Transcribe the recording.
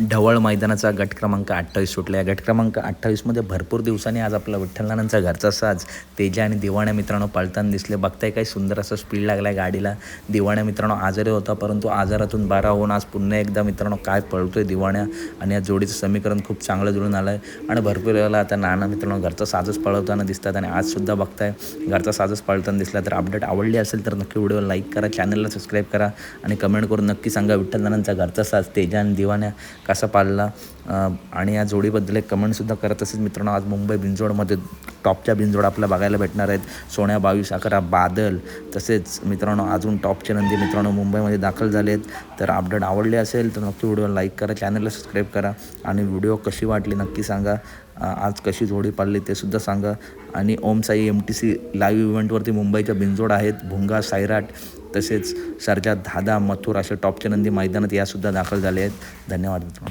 ढवळ मैदानाचा गट क्रमांक 28 सुटला आहे. गट क्रमांक 28मध्ये भरपूर दिवसांनी आज आपला विठ्ठलनानांचा घरचा साज तेजा आणि दिवाण्या मित्रांनो पळताना दिसले. बघताय काय सुंदर असं स्पीड लागला आहे गाडीला. दिवाण्या मित्रांनो आजारी होता, परंतु आजारातून बरा होऊन आज पुन्हा एकदा मित्रांनो काय पळतोय दिवाण्या. आणि या जोडीचं समीकरण खूप चांगलं जुळून आलं आहे. आणि भरपूर वेळेला आता नाना मित्रांनो घरचा साजच पळवताना दिसतात. आणि आजसुद्धा बघताय घरचा साजच पळताना दिसला. तर अपडेट आवडली असेल तर नक्की व्हिडिओ लाईक करा, चॅनलला सबस्क्राईब करा आणि कमेंट करून नक्की सांगा विठ्ठलनानांचा घरचा साज तेजा आणि दिवाण्या कसा पाळला. आणि या जोडीबद्दल एक कमेंटसुद्धा करा. तसेच मित्रांनो आज मुंबई बिनजोडमध्ये टॉपच्या बिनजोड आपल्याला बघायला भेटणार आहेत. सोन्या 22-11 बादल. तसेच मित्रांनो अजून टॉपचे नंदी मित्रांनो मुंबईमध्ये दाखल झाले आहेत. तर अपडेट आवडले असेल तर नक्की व्हिडिओ लाईक करा, चॅनलला सबस्क्राईब करा आणि व्हिडिओ कशी वाटली नक्की सांगा. आज कशी जोडी पाळली ते सुद्धा सांगा. आणि ओम साई MTC लाईव्ह इव्हेंटवरती मुंबईच्या बिनजोड आहेत. भुंगा, सायराट तसेच सर्जा, धादा, मथुर असे टॉपचे नंदी मैदानात यासुद्धा दाखल झाले आहेत. धन्यवाद मित्रांनो.